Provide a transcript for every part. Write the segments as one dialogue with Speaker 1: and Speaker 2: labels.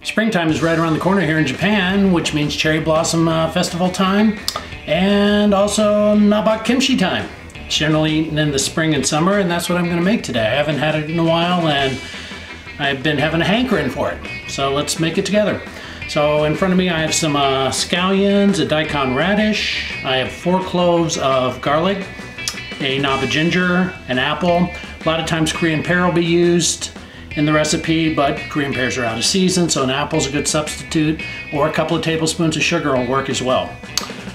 Speaker 1: Springtime is right around the corner here in Japan, which means cherry blossom festival time and also Nabak Kimchi time. It's generally eaten in the spring and summer, and that's what I'm going to make today. I haven't had it in a while and I've been having a hankering for it. So let's make it together. So in front of me I have some scallions, a daikon radish, I have 4 cloves of garlic, a knob of ginger, an apple. A lot of times Korean pear will be used in the recipe, but Korean pears are out of season, so an apple's a good substitute, or a couple of tablespoons of sugar will work as well.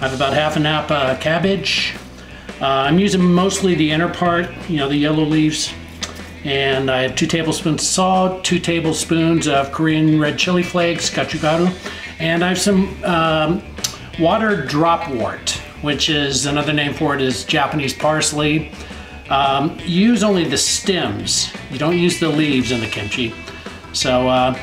Speaker 1: I have about half a napa cabbage. I'm using mostly the inner part, you know, the yellow leaves. And I have 2 tablespoons of salt, 2 tablespoons of Korean red chili flakes, gochugaru, and I have some water dropwort, which is another name for it is Japanese parsley. Use only the stems. You don't use the leaves in the kimchi. So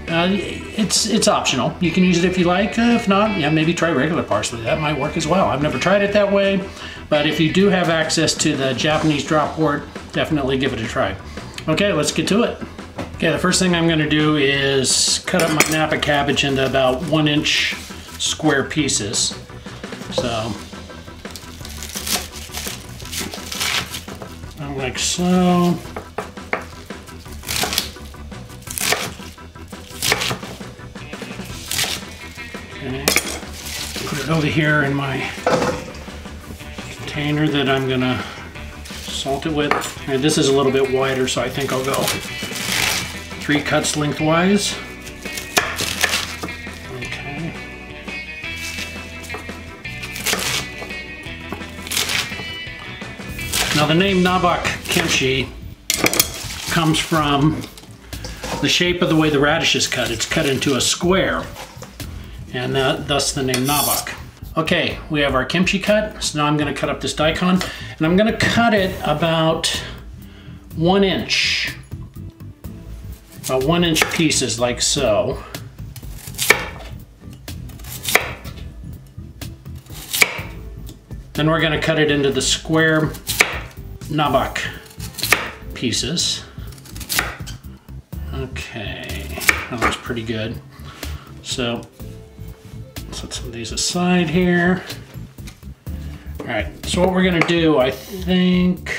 Speaker 1: it's optional. You can use it if you like. If not, yeah, maybe try regular parsley. That might work as well. I've never tried it that way, but if you do have access to the Japanese dropwort, definitely give it a try. Okay, let's get to it. Okay, the first thing I'm gonna do is cut up my Napa cabbage into about 1-inch square pieces. So, like so. Okay, put it over here in my container that I'm gonna salt it with. And this is a little bit wider, so I think I'll go 3 cuts lengthwise. Okay. Now the name Nabak Kimchi comes from the shape of the way the radish is cut. It's cut into a square, and thus the name Nabak. Okay, we have our kimchi cut, so now I'm going to cut up this daikon, and I'm going to cut it about 1 inch. About 1-inch pieces, like so. Then we're going to cut it into the square Nabak pieces. Okay, that looks pretty good. So, set some of these aside here. All right, so what we're gonna do, I think,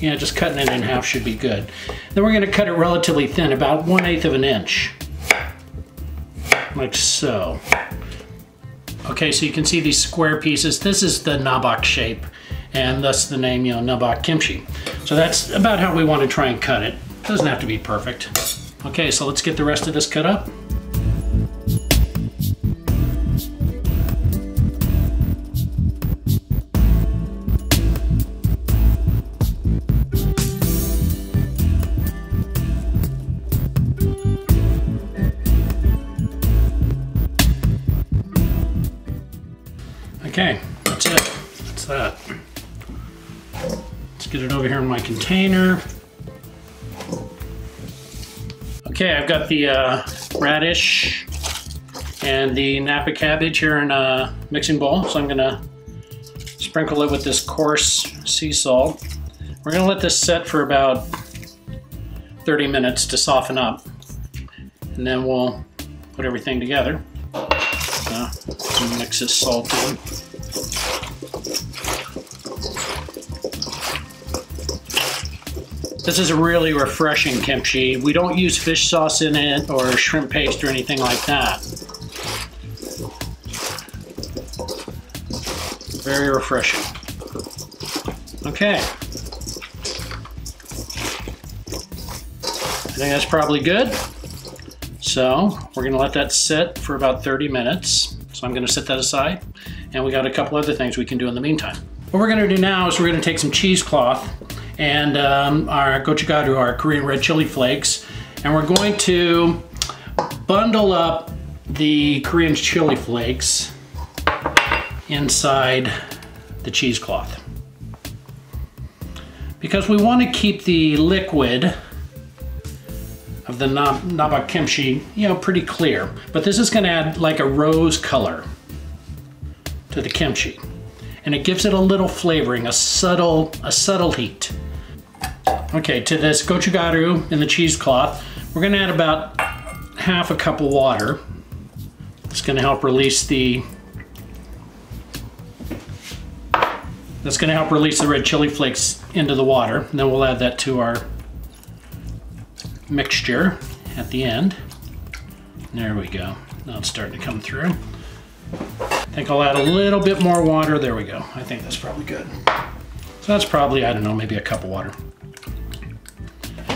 Speaker 1: yeah, just cutting it in half should be good. Then we're gonna cut it relatively thin, about 1/8 of an inch. Like so. Okay, so you can see these square pieces. This is the Nabak shape, and thus the name, you know, Nabak Kimchi. So that's about how we want to try and cut it. Doesn't have to be perfect. Okay, so let's get the rest of this cut up. Okay, that's it. That's that. Let's get it over here in my container. Okay, I've got the radish and the Napa cabbage here in a mixing bowl, so I'm gonna sprinkle it with this coarse sea salt. We're gonna let this set for about 30 minutes to soften up, and then we'll put everything together. Mix this salt in. This is a really refreshing kimchi. We don't use fish sauce in it or shrimp paste or anything like that. Very refreshing. Okay. I think that's probably good. So we're gonna let that sit for about 30 minutes. So I'm gonna set that aside. And we got a couple other things we can do in the meantime. What we're gonna do now is we're gonna take some cheesecloth and our gochugaru, our Korean red chili flakes, and we're going to bundle up the Korean chili flakes inside the cheesecloth. Because we want to keep the liquid of the Nabak Kimchi, you know, pretty clear. But this is going to add like a rose color to the kimchi. And it gives it a little flavoring, a subtle heat. Okay, to this gochugaru in the cheesecloth, we're going to add about half a cup of water. It's going to help release the red chili flakes into the water. And then we'll add that to our mixture at the end. There we go. Now it's starting to come through. I think I'll add a little bit more water. There we go. I think that's probably good. So that's probably, I don't know, maybe a cup of water.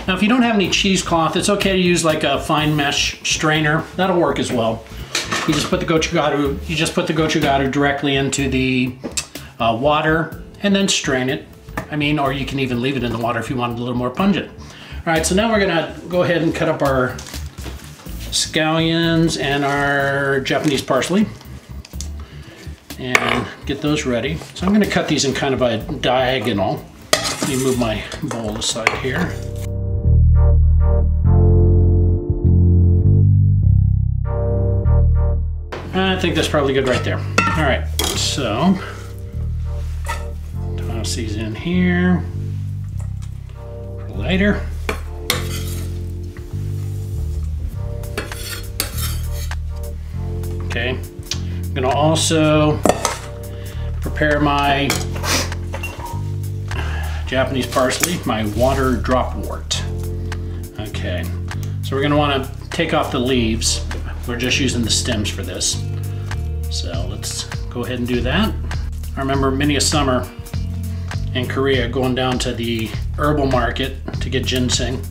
Speaker 1: Now if you don't have any cheesecloth, it's okay to use like a fine mesh strainer. That'll work as well. You just put the gochugaru directly into the water and then strain it. I mean, or you can even leave it in the water if you want it a little more pungent. All right, so now we're gonna go ahead and cut up our scallions and our Japanese parsley and get those ready. So I'm gonna cut these in kind of a diagonal. Let me move my bowl aside here. I think that's probably good right there. All right, so toss these in here for later. Okay, I'm gonna also prepare my Japanese parsley, my water dropwort. Okay, so we're gonna wanna take off the leaves. We're just using the stems for this. So let's go ahead and do that. I remember many a summer in Korea going down to the herbal market to get ginseng.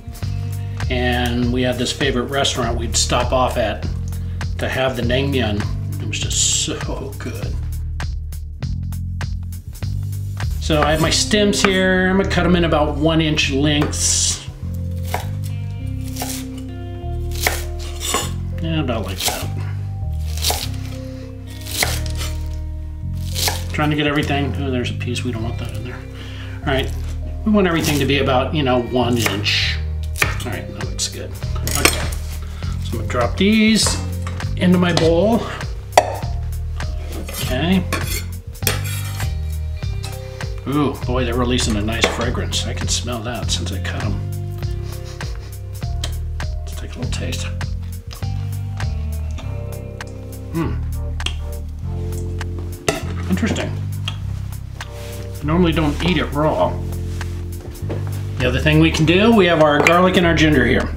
Speaker 1: And we had this favorite restaurant we'd stop off at to have the naengmyeon. It was just so good. So I have my stems here. I'm gonna cut them in about 1-inch lengths. Yeah, about like that. Trying to get everything. Oh, there's a piece. We don't want that in there. All right. We want everything to be about, 1 inch. All right, that looks good. Okay. So I'm gonna drop these into my bowl. Okay. Ooh, boy, they're releasing a nice fragrance. I can smell that since I cut them. Let's take a little taste. Interesting. I normally don't eat it raw. The other thing we can do, we have our garlic and our ginger here.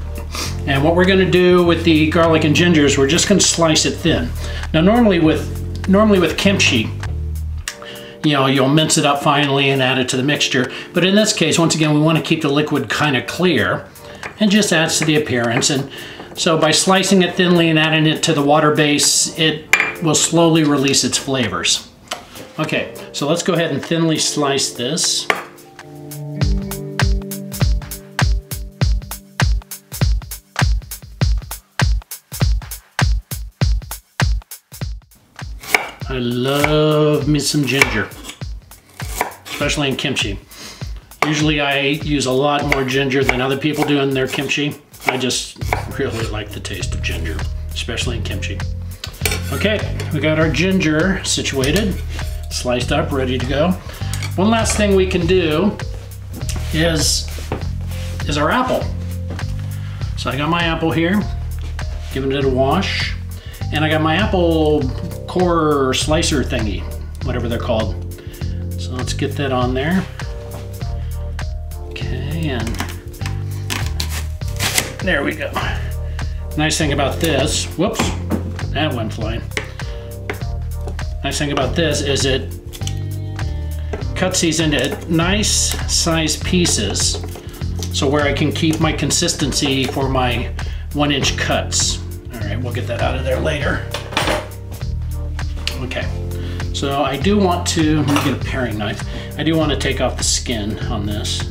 Speaker 1: And what we're gonna do with the garlic and ginger is we're just gonna slice it thin. Now normally with kimchi, you'll mince it up finely and add it to the mixture. But in this case, once again, we wanna keep the liquid kind of clear and just adds to the appearance. And so by slicing it thinly and adding it to the water base, it will slowly release its flavors. Okay, so let's go ahead and thinly slice this. I love me some ginger, especially in kimchi. Usually I use a lot more ginger than other people do in their kimchi. I just really like the taste of ginger, especially in kimchi. Okay, we got our ginger situated, sliced up, ready to go. One last thing we can do is our apple. So I got my apple here, giving it a wash, and I got my apple core slicer thingy, whatever they're called. So let's get that on there. Okay, and there we go. Nice thing about this, whoops, that went flying. Nice thing about this is it cuts these into nice sized pieces, so where I can keep my consistency for my 1-inch cuts. All right, we'll get that out of there later. Okay, so I do want to, let me get a paring knife. I do want to take off the skin on this.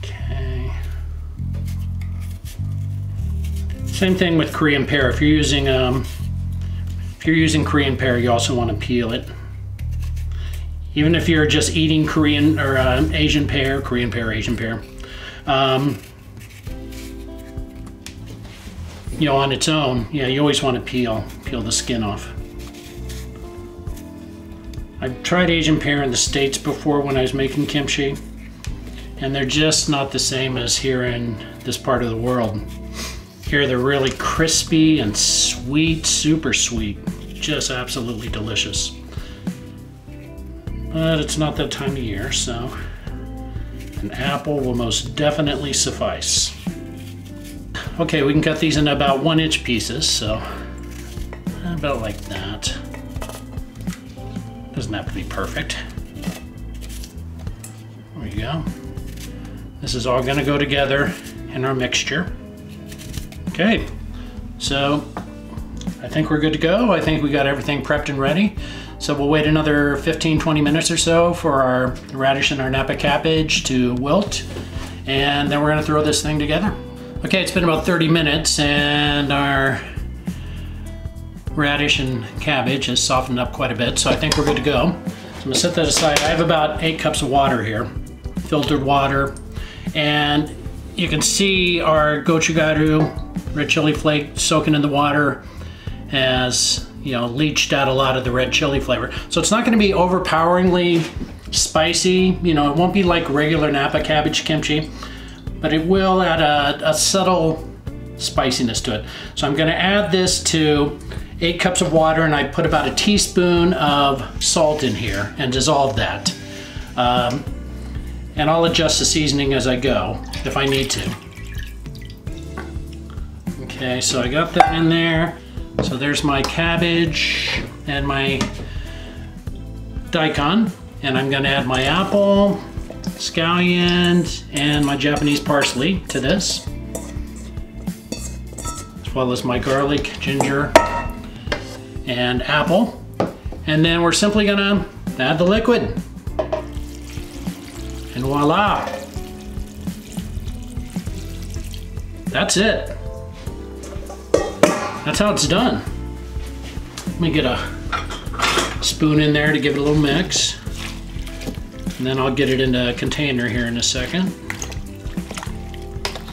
Speaker 1: Okay. Same thing with Korean pear. If you're using Korean pear, you also want to peel it. Even if you're just eating Korean or Asian pear, Korean pear, Asian pear. On its own, yeah, you always want to peel the skin off. I've tried Asian pear in the States before when I was making kimchi, and they're just not the same as here in this part of the world. Here they're really crispy and sweet, super sweet, just absolutely delicious. But it's not that time of year, so an apple will most definitely suffice. Okay, we can cut these into about 1-inch pieces, so about like that. Doesn't have to be perfect. There you go. This is all gonna go together in our mixture. Okay, so I think we're good to go. I think we got everything prepped and ready. So we'll wait another 15-20 minutes or so for our radish and our Nabak cabbage to wilt, and then we're gonna throw this thing together. Okay, it's been about 30 minutes and our radish and cabbage has softened up quite a bit, so I think we're good to go. So I'm gonna set that aside. I have about 8 cups of water here, filtered water, and you can see our gochugaru, red chili flake, soaking in the water has, you know, leached out a lot of the red chili flavor. So it's not gonna be overpoweringly spicy. You know, it won't be like regular Nabak cabbage kimchi, but it will add a subtle spiciness to it. So I'm gonna add this to 8 cups of water, and I put about a teaspoon of salt in here and dissolve that. And I'll adjust the seasoning as I go if I need to. Okay, so I got that in there. So there's my cabbage and my daikon, and I'm gonna add my apple, scallion, and my Japanese parsley to this, as well as my garlic, ginger, and apple. And then we're simply gonna add the liquid. And voila! That's it. That's how it's done. Let me get a spoon in there to give it a little mix. And then I'll get it into a container here in a second.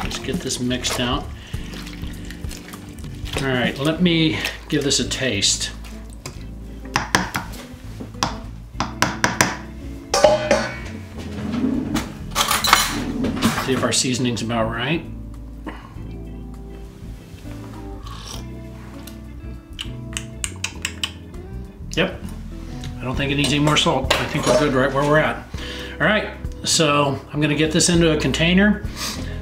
Speaker 1: Let's get this mixed out. All right, let me give this a taste. See if our seasoning's about right. Yep, I don't think it needs any more salt. I think we're good right where we're at. All right, so I'm gonna get this into a container.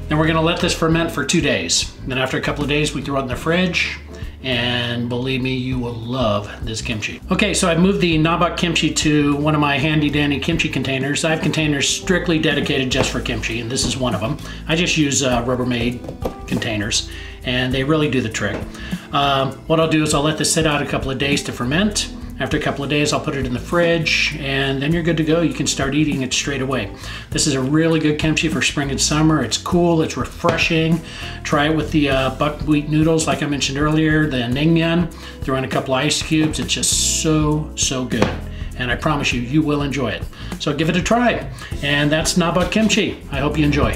Speaker 1: Then we're gonna let this ferment for 2 days. Then after a couple of days, we throw it in the fridge, and believe me, you will love this kimchi. Okay, so I've moved the Nabak kimchi to one of my handy dandy kimchi containers. I have containers strictly dedicated just for kimchi, and this is one of them. I just use Rubbermaid containers, and they really do the trick. What I'll do is I'll let this sit out a couple of days to ferment. After a couple of days, I'll put it in the fridge, and then you're good to go. You can start eating it straight away. This is a really good kimchi for spring and summer. It's cool, it's refreshing. Try it with the buckwheat noodles, like I mentioned earlier, the naengmyeon. Throw in a couple ice cubes. It's just so, so good. And I promise you, you will enjoy it. So give it a try. And that's Nabak kimchi. I hope you enjoy.